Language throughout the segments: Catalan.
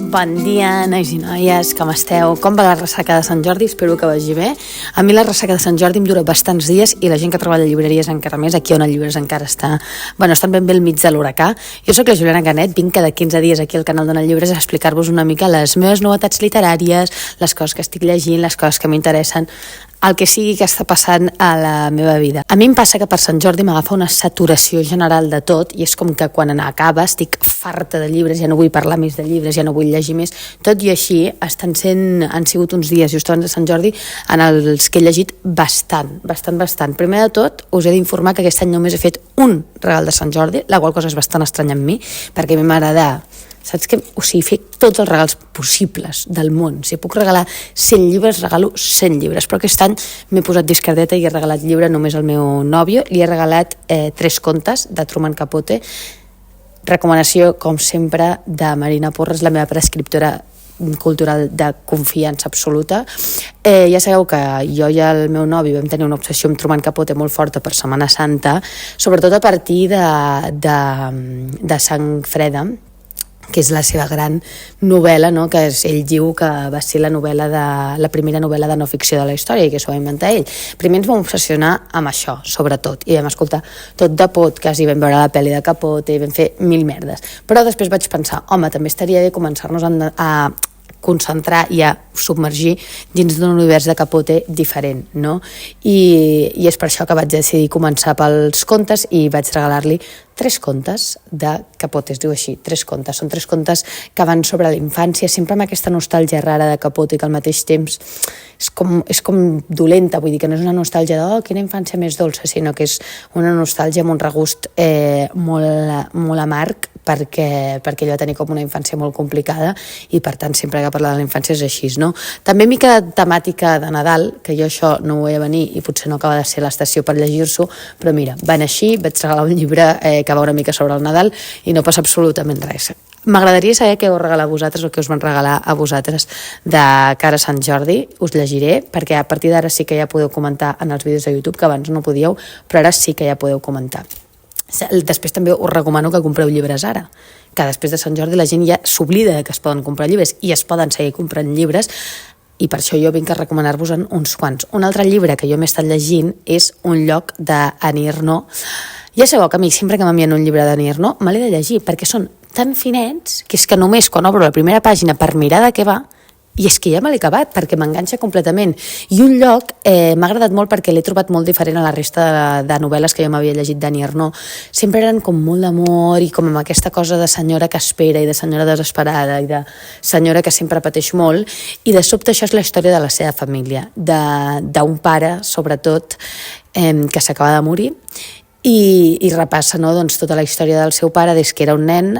Bon dia, nois i noies, com esteu? Com va la ressaca de Sant Jordi? Espero que vagi bé. A mi la ressaca de Sant Jordi em dura bastants dies i la gent que treballa a llibreries encara més. Aquí on el llibres encara estan ben bé al mig de l'huracà. Jo sóc la Juliana Canet, vinc cada 15 dies aquí al canal d'On el Llibres a explicar-vos una mica les meves novetats literàries, les coses que estic llegint, les coses que m'interessen, el que sigui que està passant a la meva vida. A mi em passa que per Sant Jordi m'agafa una saturació general de tot i és com que quan acaba estic farta de llibres, ja no vull parlar més de llibres, ja no vull llegir més. Tot i així han sigut uns dies just abans de Sant Jordi en els que he llegit bastant. Primer de tot, us he d'informar que aquest any només he fet un regal de Sant Jordi, la qual cosa és bastant estranya en mi, perquè a mi m'agrada, saps què? O sigui, fer tots els regals possibles del món. Si puc regalar 100 llibres, regalo 100 llibres. Però aquest any m'he posat discreteta i he regalat llibre només al meu nòvio. Li he regalat 3 contes de Truman Capote. Recomanació, com sempre, de Marina Porres, la meva prescriptora cultural de confiança absoluta. Ja sabeu que jo i el meu nòvio vam tenir una obsessió amb Truman Capote molt forta per Setmana Santa, sobretot a partir de Sang Freda, que és la seva gran novel·la, no? Que ell diu que va ser la primera novel·la de no ficció de la història i que s'ho va inventar ell. Primer ens vam obsessionar amb això, sobretot, i vam escoltar tot de podcast i vam veure la pel·li de Capote i vam fer 1000 merdes. Però després vaig pensar, home, també estaria bé començar-nos a concentrar i a submergir dins d'un univers de Capote diferent, no? I és per això que vaig decidir començar pels contes i vaig regalar-li 3 contes de Capote, es diu així, 3 contes. Són 3 contes que van sobre la infància, sempre amb aquesta nostàlgia rara de Capote, que al mateix temps és com dolenta, vull dir que no és una nostàlgia de quina infància més dolça, sinó que és una nostàlgia amb un regust molt amarg, perquè ell va tenir com una infància molt complicada i per tant sempre que parla de la infància és així, no? També m'he quedat temàtica de Nadal, que jo això no ho veia venir i potser no acaba de ser l'estació per llegir-s'ho, però mira, van així, vaig regalar un llibre que va una mica sobre el Nadal i no passa absolutament res. M'agradaria saber què us regalar a vosaltres o què us van regalar a vosaltres de cara a Sant Jordi. Us llegiré, perquè a partir d'ara sí que ja podeu comentar en els vídeos de YouTube, que abans no podíeu, però ara sí que ja podeu comentar. Després també us recomano que compreu llibres ara, que després de Sant Jordi la gent ja s'oblida que es poden comprar llibres i es poden seguir comprant llibres, i per això jo vinc a recomanar-vos uns quants. Un altre llibre que jo m'he estat llegint és Un lloc d'Annie Ernaux. Ja sabeu que a mi sempre que m'envien un llibre d'Annie Ernaux me l'he de llegir, perquè són tan finets que és que només quan obro la primera pàgina per mirar de què va, i és que ja me l'he acabat, perquè m'enganxa completament. I Un lloc m'ha agradat molt perquè l'he trobat molt diferent a la resta de novel·les que jo m'havia llegit d'Annie Ernaux. Sempre eren com molt d'amor i com amb aquesta cosa de senyora que espera i de senyora desesperada i de senyora que sempre pateix molt, i de sobte això és la història de la seva família, d'un pare, sobretot, que s'acaba de morir, i repassa, no, doncs, tota la història del seu pare des que era un nen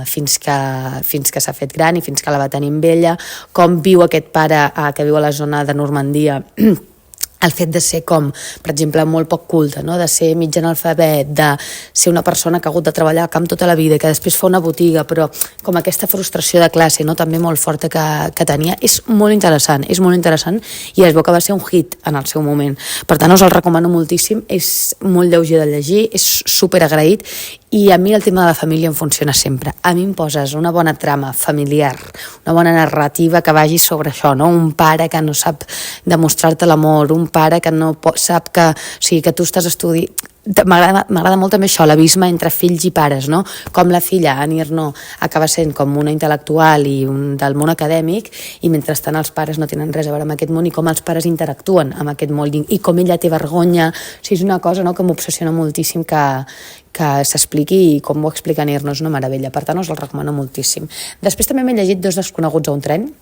fins que s'ha fet gran i fins que la va tenir amb ella, com viu aquest pare que viu a la zona de Normandia, el fet de ser com, per exemple, molt poc culte, no? De ser mig analfabet, de ser una persona que ha hagut de treballar al camp tota la vida, que després fa una botiga, però com aquesta frustració de classe, no? També molt forta que tenia, és molt interessant i es veu que va ser un hit en el seu moment. Per tant, us el recomano moltíssim, és molt lleuger de llegir, és superagraït, i a mi el tema de la família em funciona sempre. A mi em poses una bona trama familiar, una bona narrativa que vagi sobre això, no? Un pare que no sap demostrar-te l'amor, un pare que no sap que tu estàs estudiant. M'agrada molt també això, l'abisme entre fills i pares, no? Com la filla, Annie Ernaux, acaba sent com una intel·lectual i del món acadèmic, i mentrestant els pares no tenen res a veure amb aquest món, i com els pares interactuen amb aquest món, i com ella té vergonya. O sigui, és una cosa, no?, que m'obsessiona moltíssim que s'expliqui, i com ho explica Annie Ernaux és una meravella. Per tant, us el recomano moltíssim. Després també m'he llegit Dos desconeguts a un tren.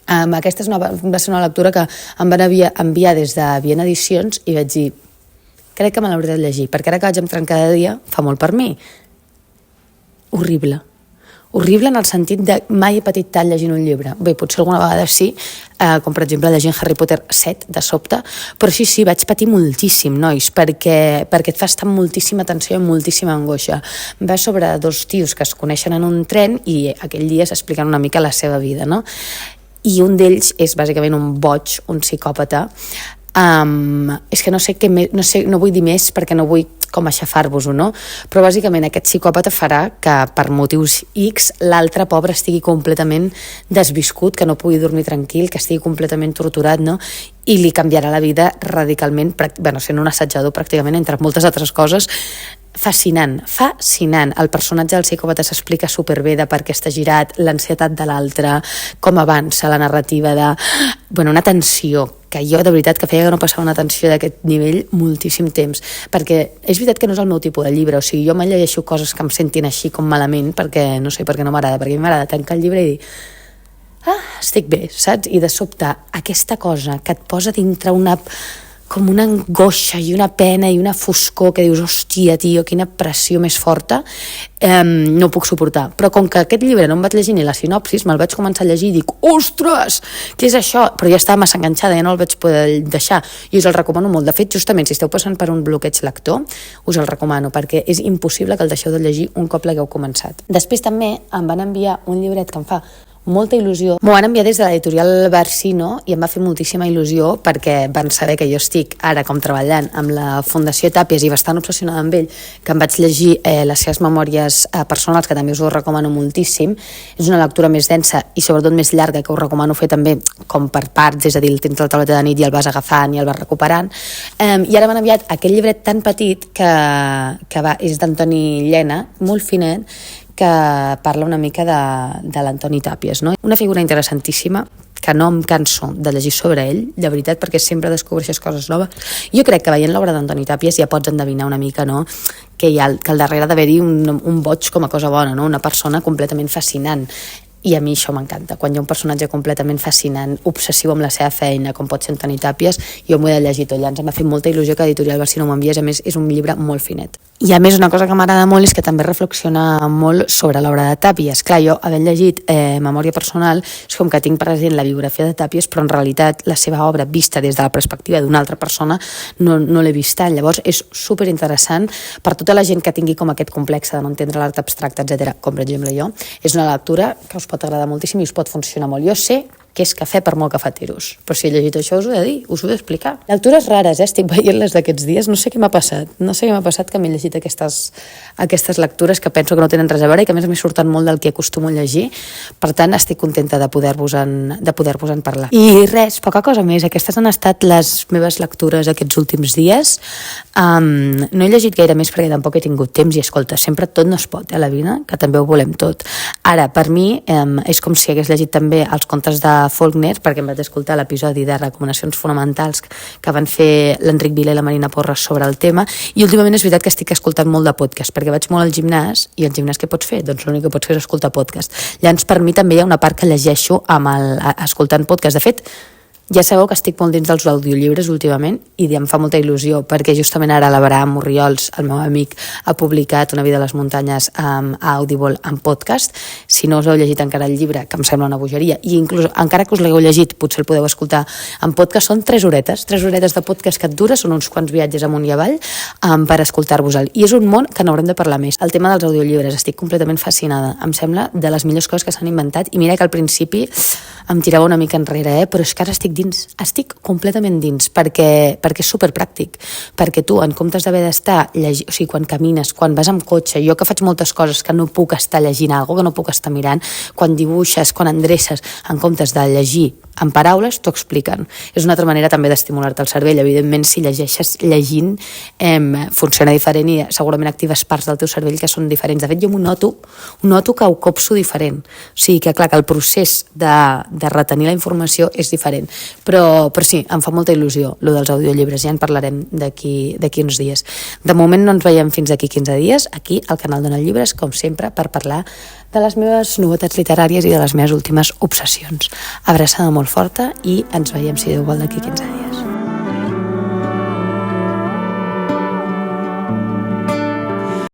Aquesta va ser una lectura que em van enviar des de Viena Edicions i vaig dir, crec que me l'hauré de llegir, perquè ara que vaig entrar cada dia fa molt per mi. Horrible en el sentit de mai he patit tant llegint un llibre. Bé, potser alguna vegada sí, com per exemple llegint Harry Potter 7 de sobte, però sí, vaig patir moltíssim, nois, perquè et fa estar amb moltíssima tensió i moltíssima angoixa. Va sobre 2 tios que es coneixen en un tren i aquell dia s'expliquen una mica la seva vida, no? I un d'ells és bàsicament un boig, un psicòpata. És que no vull dir més perquè no vull com aixafar-vos-ho, no? Però bàsicament aquest psicòpata farà que per motius X l'altre pobre estigui completament desviscut, que no pugui dormir tranquil, que estigui completament torturat, no? I li canviarà la vida radicalment, sent un assetjador pràcticament, entre moltes altres coses. Fascinant. El personatge del psicòpata s'explica superbé de per què està girat, l'ansietat de l'altre, com avança la narrativa de... una tensió, que jo de veritat que feia que no passava una tensió d'aquest nivell moltíssim temps, perquè és veritat que no és el meu tipus de llibre, o sigui, jo me llegeixo coses que em sentin així com malament, perquè no sé, perquè no m'agrada, perquè a mi m'agrada tancar el llibre i dir estic bé, saps? I de sobte aquesta cosa que et posa dintre com una angoixa i una pena i una foscor que dius, hòstia, tio, quina pressió més forta, no ho puc suportar. Però com que aquest llibre no em vaig llegir ni la sinopsis, me'l vaig començar a llegir i dic, ostres, què és això? Però ja estava massa enganxada, ja no el vaig poder deixar, i us el recomano molt. De fet, justament, si esteu passant per un bloqueig lector, us el recomano, perquè és impossible que el deixeu de llegir un cop l'hagueu començat. Després també em van enviar un llibret que em fa molta il·lusió. M'ho van enviar des de l'editorial Barsino i em va fer moltíssima il·lusió perquè van saber que jo estic ara com treballant amb la Fundació Tàpies i bastant obsessionada amb ell, que em vaig llegir les seves memòries personals, que també us ho recomano moltíssim. És una lectura més densa i sobretot més llarga, que us recomano fer també com per parts, és a dir, el tens la tauleta de nit i el vas agafant i el vas recuperant. I ara m'han enviat aquest llibret tan petit que és d'Antoni Llena, molt finet, que parla una mica de l'Antoni Tàpies, no? Una figura interessantíssima que no em canso de llegir sobre ell, de veritat, perquè sempre descobreixes coses noves. Jo crec que veient l'obra d'Antoni Tàpies ja pots endevinar una mica, no?, que al darrere d'haver-hi un boig com a cosa bona, no?, una persona completament fascinant. I a mi això m'encanta, quan hi ha un personatge completament fascinant, obsessiu amb la seva feina, com pot ser Antoni Tàpies, jo m'ho he de llegir tot. Llavors em va fer molta il·lusió que Editorial Barsino m'enviés, a més és un llibre molt finet. I a més una cosa que m'agrada molt és que també reflexiona molt sobre l'obra de Tàpies. Clar, jo havent llegit Memòria personal és com que tinc present la biografia de Tàpies, però en realitat la seva obra vista des de la perspectiva d'una altra persona no l'he vist tant. Llavors és superinteressant per tota la gent que tingui com aquest complex de no entendre l'art abstracte, etc., com per exemple jo. És una lectura que us pot agradar moltíssim i us pot funcionar molt. Jo sé que és cafè per molt cafeteros, però si he llegit això us ho he de dir, us ho he d'explicar. Lectures rares, estic veient-les d'aquests dies, no sé què m'ha passat que m'he llegit aquestes lectures que penso que no tenen res a veure i que a més surten molt del que acostumo a llegir, per tant estic contenta de poder-vos-en parlar. I res, poca cosa més, aquestes han estat les meves lectures aquests últims dies. No he llegit gaire més perquè tampoc he tingut temps i escolta, sempre tot no es pot, a la vida, que també ho volem tot. Ara, per mi, és com si hagués llegit també els contes de Faulkner, perquè em vaig escoltar l'episodi de recomanacions fonamentals que van fer l'Enric Vila i la Marina Porres sobre el tema, i últimament és veritat que estic escoltant molt de podcast, perquè vaig molt al gimnàs, i al gimnàs què pots fer? Doncs l'únic que pots fer és escoltar podcast. Llavors per mi també hi ha una part que llegeixo escoltant podcast. De fet, ja sabeu que estic molt dins dels audiollibres últimament i em fa molta il·lusió perquè justament ara l'Abraham Orriols, el meu amic, ha publicat Una vida a les muntanyes a Audible en podcast. Si no us heu llegit encara el llibre, que em sembla una bogeria, i inclús encara que us l'hagueu llegit potser el podeu escoltar en podcast, són 3 horetes de podcast que et dura, són uns quants viatges amunt i avall per escoltar-vos-el, i és un món que n'haurem de parlar més. El tema dels audiollibres, estic completament fascinada, em sembla de les millors coses que s'han inventat, i mira que al principi em tirava una mica enrere, però és que ara estic completament dins, perquè és superpràctic, perquè tu, en comptes d'haver d'estar llegint, o sigui, quan camines, quan vas amb cotxe, jo que faig moltes coses que no puc estar llegint alguna cosa, que no puc estar mirant, quan dibuixes, quan endreces, en comptes de llegir en paraules, t'ho expliquen. És una altra manera també d'estimular-te el cervell. Evidentment, si llegeixes llegint, funciona diferent i segurament actives parts del teu cervell que són diferents. De fet, jo m'ho noto que ho copso diferent. O sigui que, clar, que el procés de retenir la informació és diferent. Però sí, em fa molta il·lusió, lo dels audiollibres. Ja en parlarem d'aquí uns dies. De moment no ens veiem fins d'aquí 15 dies, aquí al canal d'Ona Llibres, com sempre, per parlar de les meves novetats literàries i de les meves últimes obsessions. Abraçada molt forta i ens veiem, si Déu vol, d'aquí 15 dies.